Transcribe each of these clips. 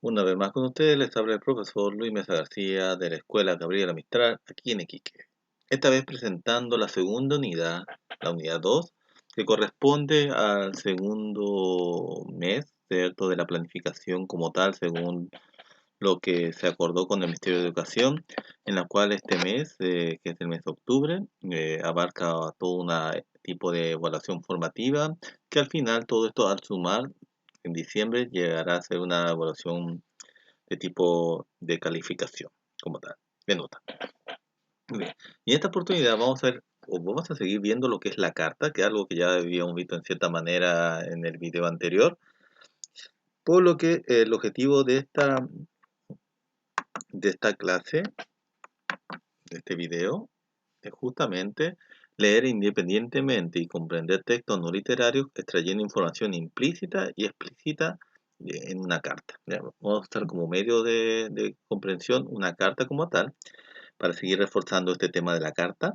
Una vez más con ustedes les habla el profesor Luis Mesa García de la Escuela Gabriela Mistral aquí en Iquique. Esta vez presentando la segunda unidad, la unidad 2, que corresponde al segundo mes, ¿cierto?, de la planificación como tal, según lo que se acordó con el Ministerio de Educación, en la cual este mes, que es el mes de octubre, abarca todo un tipo de evaluación formativa, que al final todo esto al sumar en diciembre llegará a ser una evaluación de tipo de calificación como tal, de nota. Muy bien. Y en esta oportunidad vamos a ver, o vamos a seguir viendo lo que es la carta, que es algo que ya habíamos visto en cierta manera en el video anterior, por lo que el objetivo de esta clase, de este video, es justamente leer independientemente y comprender textos no literarios, extrayendo información implícita y explícita en una carta. ¿Ya? Vamos a usar como medio de comprensión una carta como tal, para seguir reforzando este tema de la carta,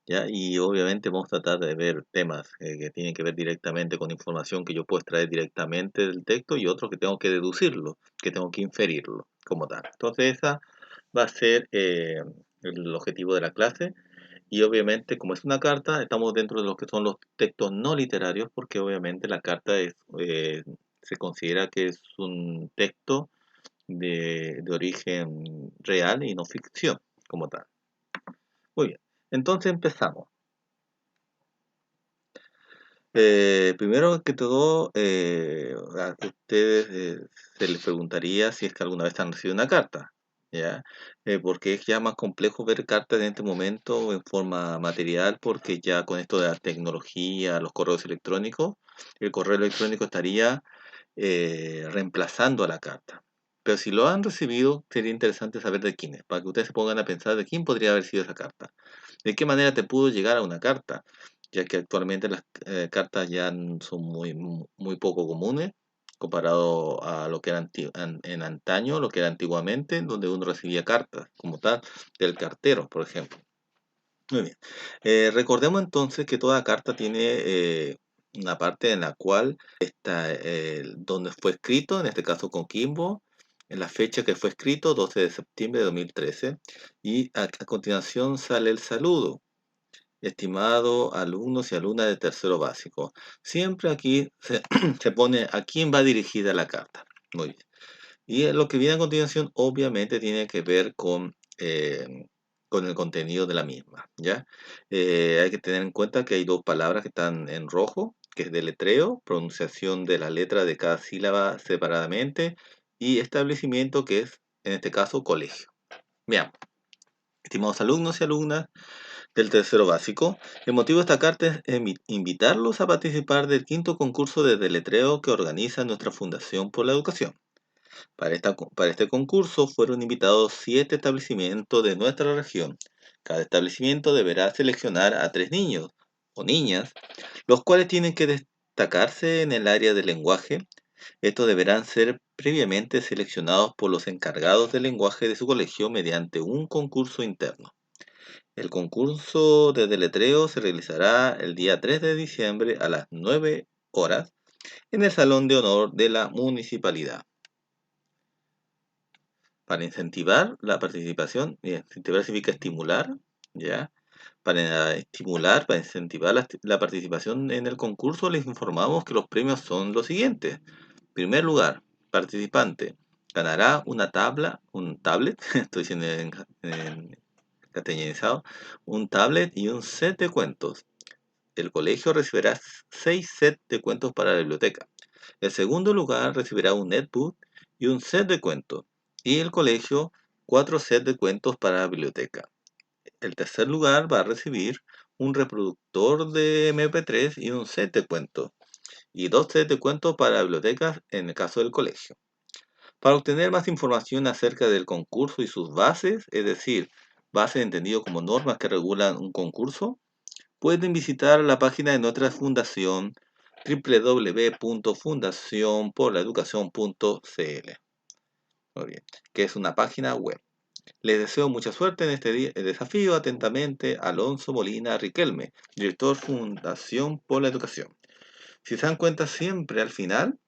¿ya? Y obviamente vamos a tratar de ver temas que tienen que ver directamente con información que yo puedo extraer directamente del texto y otros que tengo que deducirlo, que tengo que inferirlo como tal. Entonces esa va a ser el objetivo de la clase. Y obviamente, como es una carta, estamos dentro de lo que son los textos no literarios, porque obviamente la carta se considera que es un texto de origen real y no ficción como tal. Muy bien, entonces empezamos. Primero que todo, a ustedes se les preguntaría si es que alguna vez han recibido una carta, ¿ya? Porque es ya más complejo ver cartas en este momento en forma material, porque ya con esto de la tecnología, los correos electrónicos, el correo electrónico estaría reemplazando a la carta. Pero si lo han recibido, sería interesante saber de quién es, para que ustedes se pongan a pensar de quién podría haber sido esa carta. ¿De qué manera te pudo llegar a una carta? Ya que actualmente las cartas ya son muy poco comunes comparado a lo que era en antaño, lo que era antiguamente, donde uno recibía cartas como tal, del cartero, por ejemplo. Muy bien. Recordemos entonces que toda carta tiene una parte en la cual está donde fue escrito, en este caso con Kimbo, en la fecha que fue escrito, 12 de septiembre de 2013, y a continuación sale el saludo. Estimado alumnos y alumnas de tercero básico, siempre aquí se pone a quién va dirigida la carta. Muy bien. Y lo que viene a continuación obviamente tiene que ver con el contenido de la misma, ¿ya? Hay que tener en cuenta que hay dos palabras que están en rojo, que es deletreo, pronunciación de la letra de cada sílaba separadamente, y establecimiento que es, en este caso, colegio. Bien, estimados alumnos y alumnas del tercero básico, el motivo de esta carta es invitarlos a participar del quinto concurso de deletreo que organiza nuestra Fundación por la Educación. Para este concurso fueron invitados 7 establecimientos de nuestra región. Cada establecimiento deberá seleccionar a 3 niños o niñas, los cuales tienen que destacarse en el área del lenguaje. Estos deberán ser previamente seleccionados por los encargados del lenguaje de su colegio mediante un concurso interno. El concurso de deletreo se realizará el día 3 de diciembre a las 9 horas en el Salón de Honor de la Municipalidad. Para incentivar la participación, incentivar significa estimular, ¿ya? Para incentivar la participación en el concurso, les informamos que los premios son los siguientes. En primer lugar, participante ganará un tablet, estoy diciendo en castellanizado, un tablet y un set de cuentos. El colegio recibirá 6 sets de cuentos para la biblioteca. El segundo lugar recibirá un netbook y un set de cuentos. Y el colegio 4 sets de cuentos para la biblioteca. El tercer lugar va a recibir un reproductor de MP3 y un set de cuentos. Y 2 sets de cuentos para la biblioteca en el caso del colegio. Para obtener más información acerca del concurso y sus bases, es decir, bases entendido como normas que regulan un concurso, pueden visitar la página de nuestra fundación www.fundacionporlaeducacion.cl, muy bien, que es una página web. Les deseo mucha suerte en este desafío. Atentamente, Alonso Molina Riquelme, director Fundación por la Educación. Si se dan cuenta, siempre al final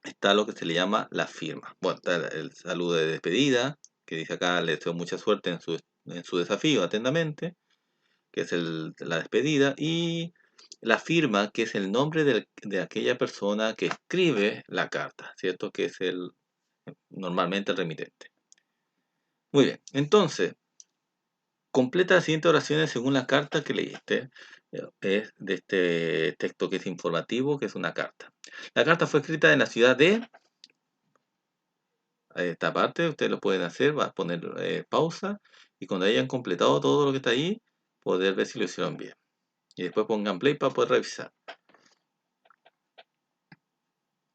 está lo que se le llama la firma. Bueno, está el saludo de despedida, que dice acá, le deseo mucha suerte en su desafío, atentamente, que es la despedida, y la firma, que es el nombre de aquella persona que escribe la carta, ¿cierto? Que es normalmente el remitente. Muy bien, entonces, completa las siguientes oraciones según la carta que leíste. Es de este texto que es informativo, que es una carta. La carta fue escrita en la ciudad de... Esta parte ustedes lo pueden hacer, va a poner pausa y cuando hayan completado todo lo que está ahí, poder ver si lo hicieron bien. Y después pongan play para poder revisar.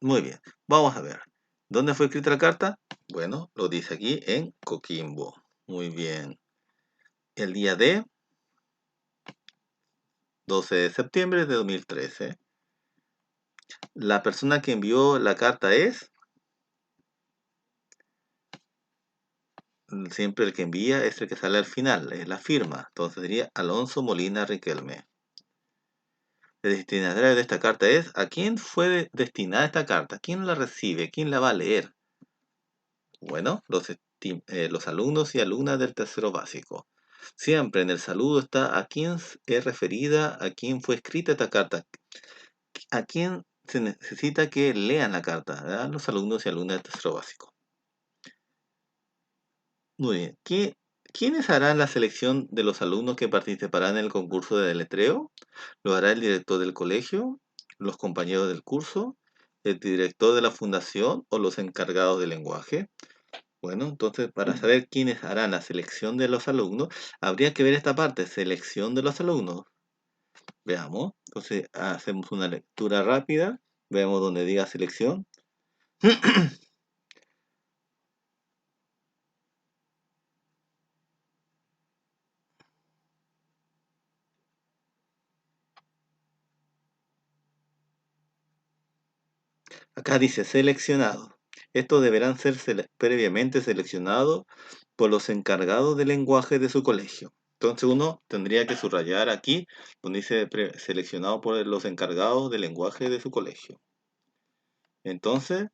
Muy bien, vamos a ver. ¿Dónde fue escrita la carta? Bueno, lo dice aquí en Coquimbo. Muy bien. El día de 12 de septiembre de 2013. La persona que envió la carta es... Siempre el que envía es el que sale al final, es la firma. Entonces sería Alonso Molina Riquelme. El destinatario de esta carta es ¿a quién fue destinada esta carta? ¿Quién la recibe? ¿Quién la va a leer? Bueno, los alumnos y alumnas del tercero básico. Siempre en el saludo está a quién es referida, a quién fue escrita esta carta, a quién se necesita que lean la carta, ¿verdad? Los alumnos y alumnas del tercero básico. Muy bien. ¿Quiénes harán la selección de los alumnos que participarán en el concurso de deletreo? ¿Lo hará el director del colegio, los compañeros del curso, el director de la fundación o los encargados del lenguaje? Bueno, entonces para saber quiénes harán la selección de los alumnos, habría que ver esta parte, selección de los alumnos. Veamos. Entonces hacemos una lectura rápida. Veamos donde diga selección. Acá dice seleccionado. Estos deberán ser previamente seleccionados por los encargados de lenguaje de su colegio. Entonces uno tendría que subrayar aquí donde dice seleccionado por los encargados de lenguaje de su colegio. Entonces,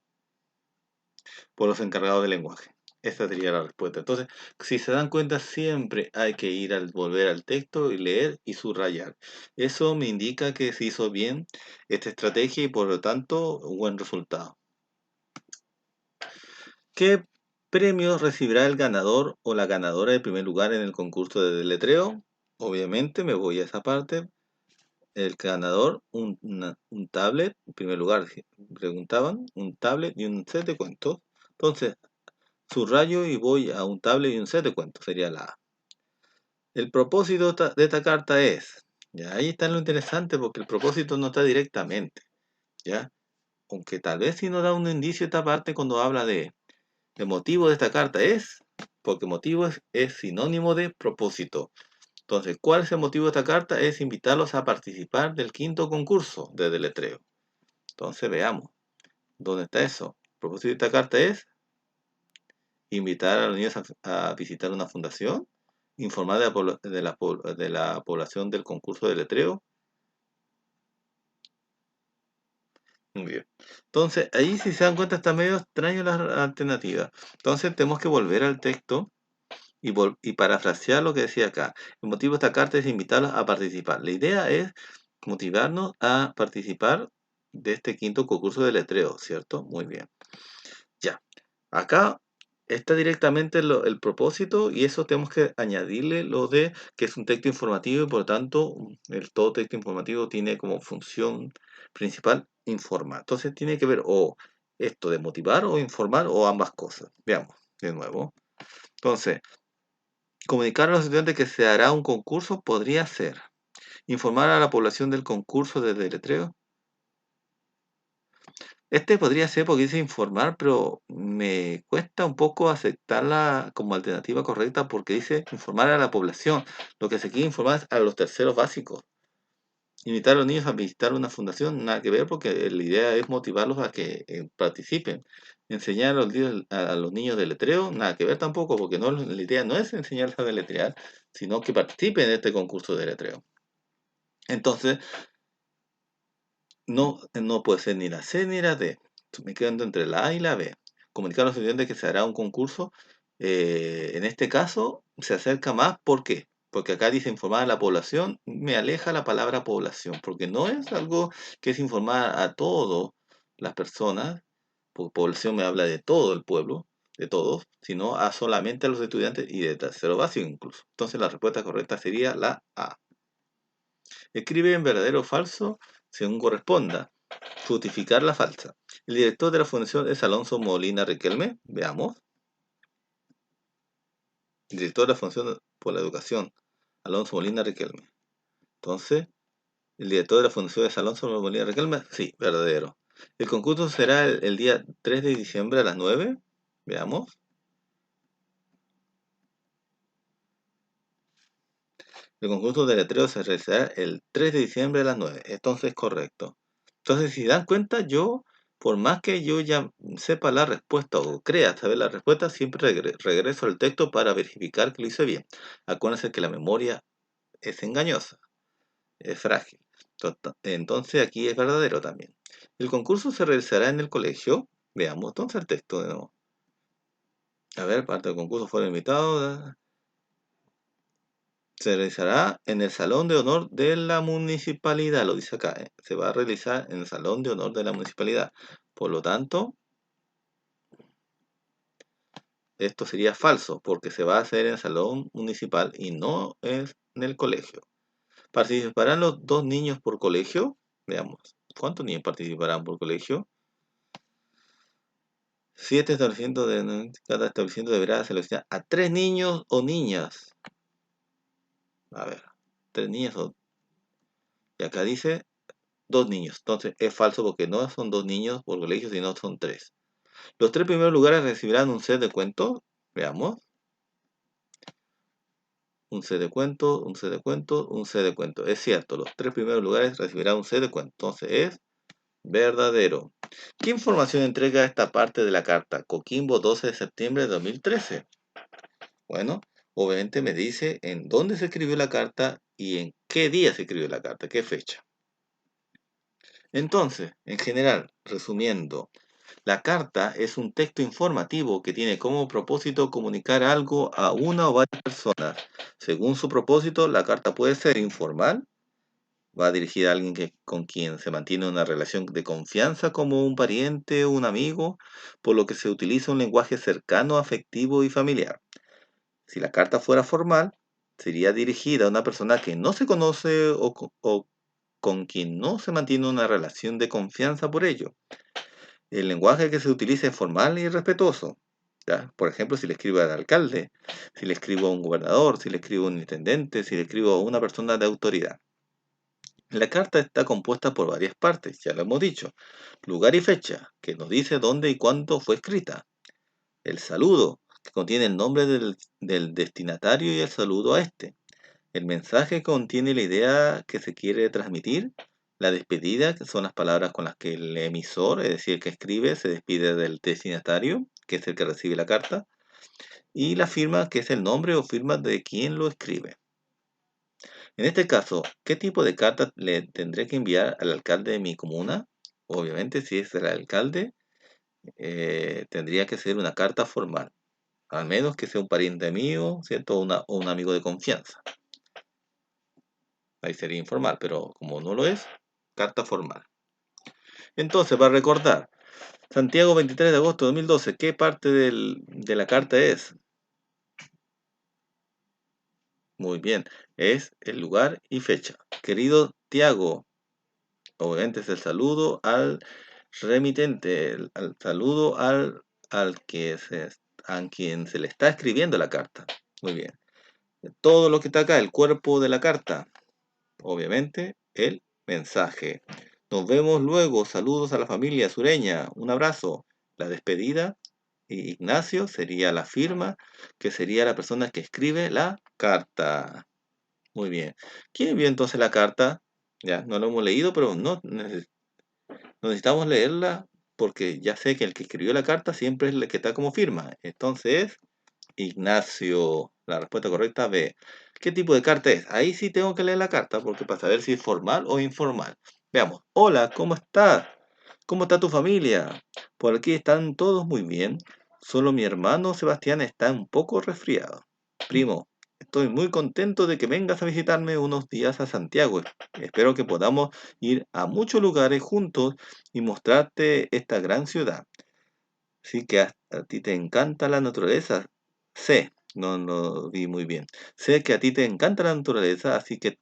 por los encargados de lenguaje. Esa sería la respuesta. Entonces, si se dan cuenta, siempre hay que ir al volver al texto y leer y subrayar. Eso me indica que se hizo bien esta estrategia y por lo tanto, un buen resultado. ¿Qué premio recibirá el ganador o la ganadora de primer lugar en el concurso de deletreo? Obviamente me voy a esa parte. El ganador, un tablet, en primer lugar, preguntaban, un tablet y un set de cuentos. Entonces, subrayo y voy a un tablet y un set de cuentos, sería la A. El propósito de esta carta es, ya ahí está lo interesante porque el propósito no está directamente, ya, aunque tal vez sí nos da un indicio esta parte cuando habla de el motivo de esta carta es, porque motivo es sinónimo de propósito. Entonces, ¿cuál es el motivo de esta carta? Es invitarlos a participar del quinto concurso de deletreo. Entonces, veamos, ¿dónde está eso? El propósito de esta carta es invitar a los niños a visitar una fundación, informar de la población del concurso de deletreo. Muy bien. Entonces, ahí si se dan cuenta está medio extraño la alternativa. Entonces, tenemos que volver al texto y parafrasear lo que decía acá. El motivo de esta carta es invitarlos a participar. La idea es motivarnos a participar de este quinto concurso de letreo, ¿cierto? Muy bien. Ya. Acá está directamente el propósito y eso tenemos que añadirle lo de que es un texto informativo y por lo tanto todo texto informativo tiene como función principal informar. Entonces tiene que ver o esto de motivar o informar o ambas cosas. Veamos de nuevo. Entonces, comunicar a los estudiantes que se hará un concurso podría ser informar a la población del concurso de deletreo. Este podría ser porque dice informar, pero me cuesta un poco aceptarla como alternativa correcta porque dice informar a la población. Lo que se quiere informar es a los terceros básicos. Invitar a los niños a visitar una fundación, nada que ver porque la idea es motivarlos a que participen. Enseñar a los niños deletreo, nada que ver tampoco porque no, la idea no es enseñarles a deletrear, sino que participen en este concurso de deletreo. Entonces, no puede ser ni la C ni la D. Me quedo entre la A y la B. Comunicar a los estudiantes que se hará un concurso. En este caso, se acerca más. ¿Por qué? Porque acá dice informar a la población. Me aleja la palabra población, porque no es algo que es informar a todas las personas, porque población me habla de todo el pueblo, de todos, sino a solamente a los estudiantes y de tercero básico incluso. Entonces la respuesta correcta sería la A. Escribe en verdadero o falso según corresponda. Justificar la falsa. El director de la fundación es Alonso Molina Riquelme. Veamos. El director de la Fundación por la Educación, Alonso Molina Riquelme. Entonces, el director de la fundación es Alonso Molina Riquelme. Sí, verdadero. El concurso será el día 3 de diciembre a las 9. Veamos. El concurso de letreo se realizará el 3 de diciembre a las 9. Entonces, correcto. Entonces, si dan cuenta, yo, por más que yo ya sepa la respuesta o crea saber la respuesta, siempre regreso al texto para verificar que lo hice bien. Acuérdense que la memoria es engañosa, es frágil. Entonces, aquí es verdadero también. El concurso se realizará en el colegio. Veamos entonces el texto de nuevo. A ver, parte del concurso fueron invitados. Se realizará en el Salón de Honor de la Municipalidad, lo dice acá, ¿eh? Se va a realizar en el Salón de Honor de la Municipalidad. Por lo tanto, esto sería falso, porque se va a hacer en el Salón Municipal y no en el colegio. ¿Participarán los dos niños por colegio? Veamos. ¿Cuántos niños participarán por colegio? 7 establecimientos cada establecimiento deberá seleccionar a 3 niños o niñas. A ver, 3 niños o... Y acá dice 2 niños. Entonces es falso porque no son 2 niños por colegio, sino son 3. Los 3 primeros lugares recibirán un set de cuentos. Veamos. Un set de cuentos, un set de cuentos, un set de cuentos. Es cierto, los 3 primeros lugares recibirán un set de cuentos. Entonces es verdadero. ¿Qué información entrega esta parte de la carta? Coquimbo, 12 de septiembre de 2013. Bueno, obviamente me dice en dónde se escribió la carta y en qué día se escribió la carta, qué fecha. Entonces, en general, resumiendo, la carta es un texto informativo que tiene como propósito comunicar algo a una o varias personas. Según su propósito, la carta puede ser informal, va dirigida a alguien con quien se mantiene una relación de confianza como un pariente o un amigo, por lo que se utiliza un lenguaje cercano, afectivo y familiar. Si la carta fuera formal, sería dirigida a una persona que no se conoce o con quien no se mantiene una relación de confianza por ello. El lenguaje que se utiliza es formal y respetuoso. ¿Ya? Por ejemplo, si le escribo al alcalde, si le escribo a un gobernador, si le escribo a un intendente, si le escribo a una persona de autoridad. La carta está compuesta por varias partes, ya lo hemos dicho. Lugar y fecha, que nos dice dónde y cuándo fue escrita. El saludo, que contiene el nombre del destinatario y el saludo a este. El mensaje contiene la idea que se quiere transmitir. La despedida, que son las palabras con las que el emisor, es decir, el que escribe, se despide del destinatario, que es el que recibe la carta. Y la firma, que es el nombre o firma de quien lo escribe. En este caso, ¿qué tipo de carta le tendré que enviar al alcalde de mi comuna? Obviamente, si es el alcalde, tendría que ser una carta formal. Al menos que sea un pariente mío, ¿cierto? O un amigo de confianza. Ahí sería informal, pero como no lo es, carta formal. Entonces, para recordar, Santiago, 23 de agosto de 2012, ¿qué parte de la carta es? Muy bien, es el lugar y fecha. Querido Tiago, obviamente es el saludo al remitente, al saludo a quien se le está escribiendo la carta. Muy bien. Todo lo que está acá, el cuerpo de la carta, obviamente, el mensaje. Nos vemos luego. Saludos a la familia sureña. Un abrazo. La despedida. Y Ignacio sería la firma, que sería la persona que escribe la carta. Muy bien. ¿Quién envió entonces la carta? Ya, no lo hemos leído, pero no necesitamos leerla porque ya sé que el que escribió la carta siempre es el que está como firma. Entonces, Ignacio. La respuesta correcta B. ¿Qué tipo de carta es? Ahí sí tengo que leer la carta porque para saber si es formal o informal. Veamos. Hola, ¿cómo estás? ¿Cómo está tu familia? Por aquí están todos muy bien. Solo mi hermano Sebastián está un poco resfriado. Primo, estoy muy contento de que vengas a visitarme unos días a Santiago. Espero que podamos ir a muchos lugares juntos y mostrarte esta gran ciudad. Sí que a ti te encanta la naturaleza. Sé, no lo vi muy bien. Sé que a ti te encanta la naturaleza, así que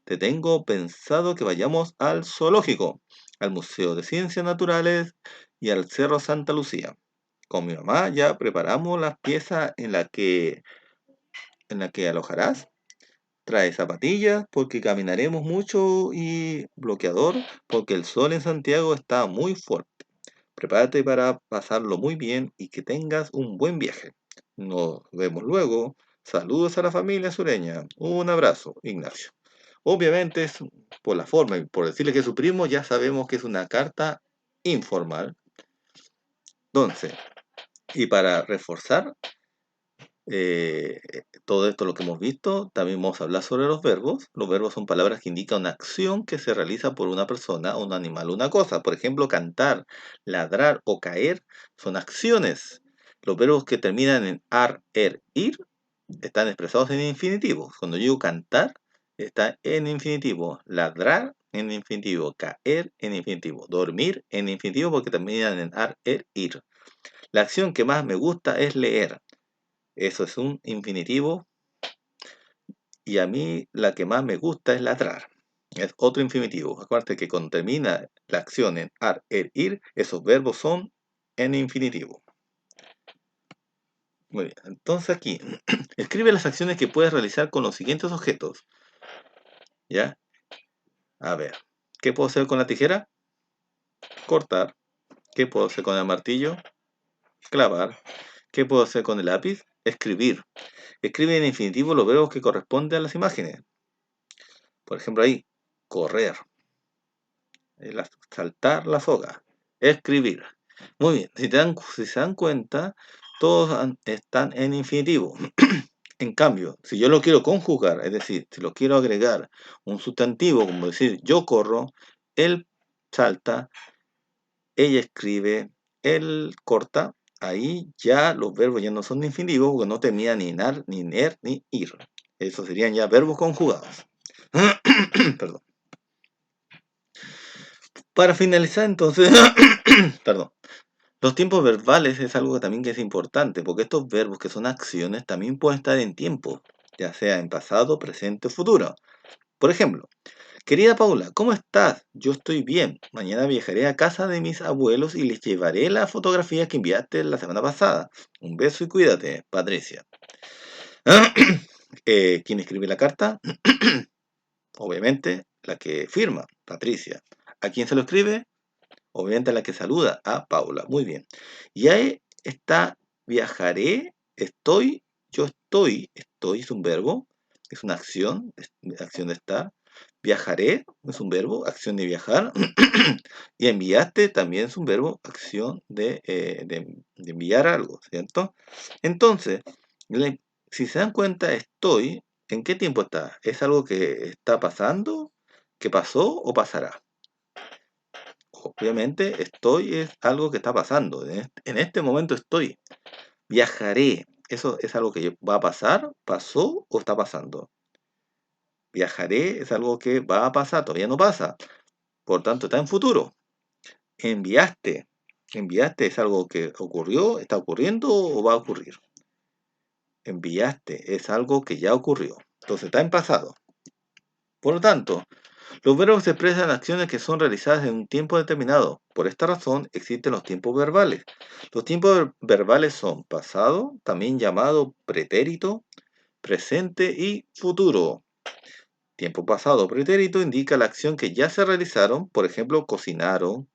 te tengo pensado que vayamos al zoológico, al Museo de Ciencias Naturales y al Cerro Santa Lucía. Con mi mamá ya preparamos las piezas en la que alojarás. Trae zapatillas porque caminaremos mucho y bloqueador porque el sol en Santiago está muy fuerte. Prepárate para pasarlo muy bien y que tengas un buen viaje. Nos vemos luego. Saludos a la familia sureña. Un abrazo, Ignacio. Obviamente es por la forma y por decirle que es su primo, ya sabemos que es una carta informal. Entonces, y para reforzar eh, todo esto lo que hemos visto, también vamos a hablar sobre los verbos. Los verbos son palabras que indican una acción que se realiza por una persona, un animal o una cosa. Por ejemplo, cantar, ladrar o caer son acciones. Los verbos que terminan en ar, er, ir están expresados en infinitivo. Cuando yo digo cantar, está en infinitivo. Ladrar en infinitivo. Caer en infinitivo. Dormir en infinitivo porque terminan en ar, er, ir. La acción que más me gusta es leer. Eso es un infinitivo. Y a mí la que más me gusta es ladrar. Es otro infinitivo. Acuérdate que cuando termina la acción en ar, er, ir, esos verbos son en infinitivo. Muy bien. Entonces aquí, escribe las acciones que puedes realizar con los siguientes objetos. ¿Ya? A ver. ¿Qué puedo hacer con la tijera? Cortar. ¿Qué puedo hacer con el martillo? Clavar. ¿Qué puedo hacer con el lápiz? Escribir. Escribe en infinitivo los verbos que corresponden a las imágenes. Por ejemplo ahí, correr. Saltar la soga, escribir. Muy bien, si se dan cuenta, todos están en infinitivo. En cambio, si yo lo quiero conjugar, es decir, si lo quiero agregar un sustantivo, como decir yo corro, él salta, ella escribe, él corta, ahí ya los verbos ya no son infinitivos porque no terminan ni nar, ni ner, ni ir. Esos serían ya verbos conjugados. Perdón. Para finalizar entonces, perdón. Los tiempos verbales es algo también que es importante, porque estos verbos que son acciones también pueden estar en tiempo, ya sea en pasado, presente o futuro. Por ejemplo, querida Paula, ¿cómo estás? Yo estoy bien. Mañana viajaré a casa de mis abuelos y les llevaré la fotografía que enviaste la semana pasada. Un beso y cuídate, Patricia. ¿Quién escribe la carta? Obviamente, la que firma, Patricia. ¿A quién se lo escribe? Obviamente la que saluda a Paula. Muy bien. Y ahí está viajaré, estoy, yo estoy es un verbo, es una acción, acción de estar. Viajaré es un verbo, acción de viajar. Y enviaste también es un verbo, acción de enviar algo, ¿cierto? Entonces, si se dan cuenta, estoy, ¿en qué tiempo está? ¿Es algo que está pasando, que pasó o pasará? Obviamente estoy es algo que está pasando. En este momento estoy. Viajaré. Eso es algo que va a pasar, pasó o está pasando. Viajaré es algo que va a pasar, todavía no pasa. Por tanto, está en futuro. Enviaste. Enviaste es algo que ocurrió, está ocurriendo o va a ocurrir. Enviaste es algo que ya ocurrió. Entonces está en pasado. Por lo tanto, los verbos expresan acciones que son realizadas en un tiempo determinado. Por esta razón existen los tiempos verbales. Los tiempos verbales son pasado, también llamado pretérito, presente y futuro. Tiempo pasado pretérito indica la acción que ya se realizaron, por ejemplo, cocinaron,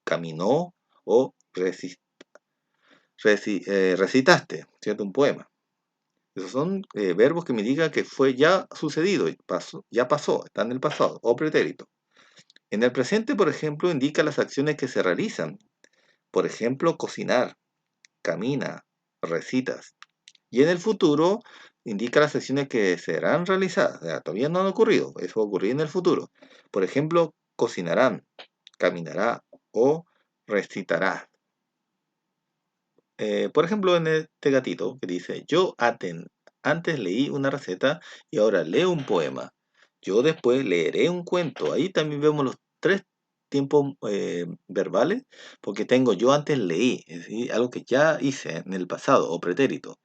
caminó o recitaste, ¿cierto? Un poema. Esos son verbos que me indican que fue ya sucedido, ya pasó, está en el pasado, o pretérito. En el presente, por ejemplo, indica las acciones que se realizan. Por ejemplo, cocinar, camina, recitas. Y en el futuro indica las acciones que serán realizadas. O sea, todavía no han ocurrido, eso va a ocurrir en el futuro. Por ejemplo, cocinarán, caminará o recitarás. Por ejemplo, en este gatito que dice, antes leí una receta y ahora leo un poema. Yo después leeré un cuento. Ahí también vemos los tres tiempos verbales, porque tengo yo antes leí, es decir, algo que ya hice en el pasado o pretérito.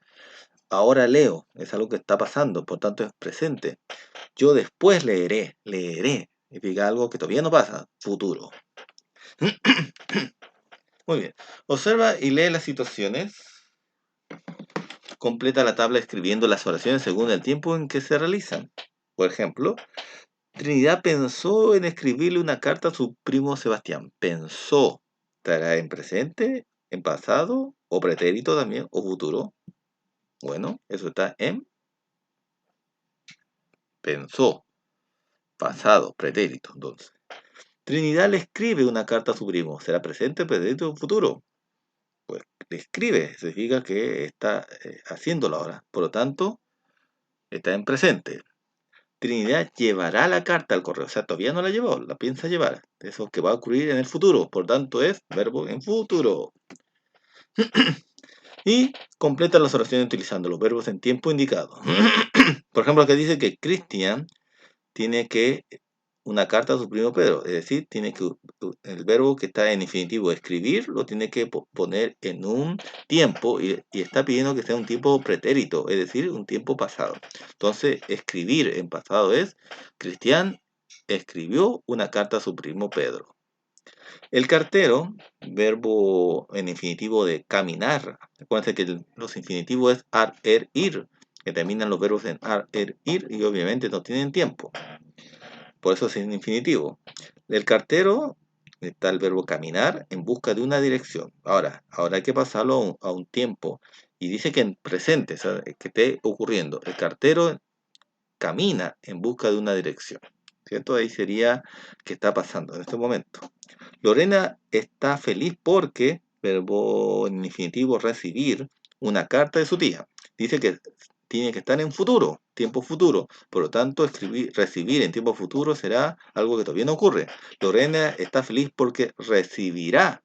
Ahora leo, es algo que está pasando, por tanto es presente. Yo después leeré, significa algo que todavía no pasa, futuro. Muy bien. Observa y lee las situaciones. Completa la tabla escribiendo las oraciones según el tiempo en que se realizan. Por ejemplo, Trinidad pensó en escribirle una carta a su primo Sebastián. Pensó. ¿Estará en presente, en pasado, o pretérito también, o futuro? Bueno, eso está en pensó, pasado, pretérito. Entonces, Trinidad le escribe una carta a su primo. ¿Será presente, pretérito o futuro? Pues le escribe, significa que está haciéndolo ahora. Por lo tanto, está en presente. Trinidad llevará la carta al correo. O sea, todavía no la llevó, la piensa llevar. Eso que va a ocurrir en el futuro. Por tanto, es verbo en futuro. Y completa las oraciones utilizando los verbos en tiempo indicado. Por ejemplo, acá dice que Cristian tiene que una carta a su primo Pedro. Es decir, tiene que el verbo que está en infinitivo, escribir, lo tiene que poner en un tiempo y está pidiendo que sea un tiempo pretérito, es decir, un tiempo pasado. Entonces, escribir en pasado es, Cristian escribió una carta a su primo Pedro. El cartero, verbo en infinitivo de caminar. Acuérdense que los infinitivos es ar, er, ir, que terminan los verbos en ar, er, ir y obviamente no tienen tiempo. Por eso es en infinitivo. El cartero está el verbo caminar en busca de una dirección. Ahora hay que pasarlo a un tiempo. Y dice que en presente, o sea, que esté ocurriendo. El cartero camina en busca de una dirección. ¿Cierto? Ahí sería que está pasando en este momento. Lorena está feliz porque, verbo en infinitivo, recibir una carta de su tía. Dice que tiene que estar en futuro, tiempo futuro. Por lo tanto, recibir en tiempo futuro será algo que todavía no ocurre. Lorena está feliz porque recibirá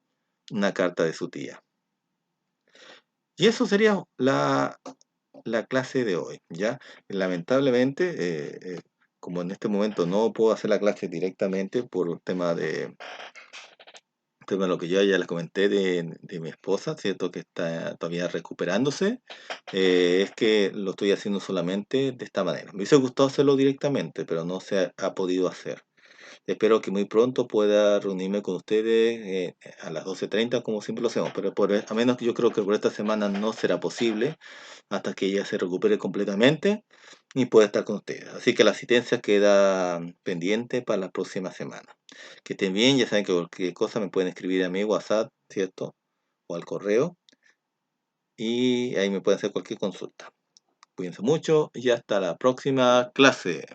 una carta de su tía. Y eso sería la clase de hoy, ¿ya? Lamentablemente, como en este momento no puedo hacer la clase directamente por un tema de lo que yo ya les comenté de mi esposa, ¿cierto? Que está todavía recuperándose, es que lo estoy haciendo solamente de esta manera. Me hubiese gustado hacerlo directamente, pero no se ha podido hacer. Espero que muy pronto pueda reunirme con ustedes a las 12:30, como siempre lo hacemos, pero a menos que yo creo que por esta semana no será posible hasta que ella se recupere completamente y pueda estar con ustedes. Así que la asistencia queda pendiente para la próxima semana. Que estén bien, ya saben que cualquier cosa me pueden escribir a mi WhatsApp, ¿cierto? O al correo y ahí me pueden hacer cualquier consulta. Cuídense mucho y hasta la próxima clase.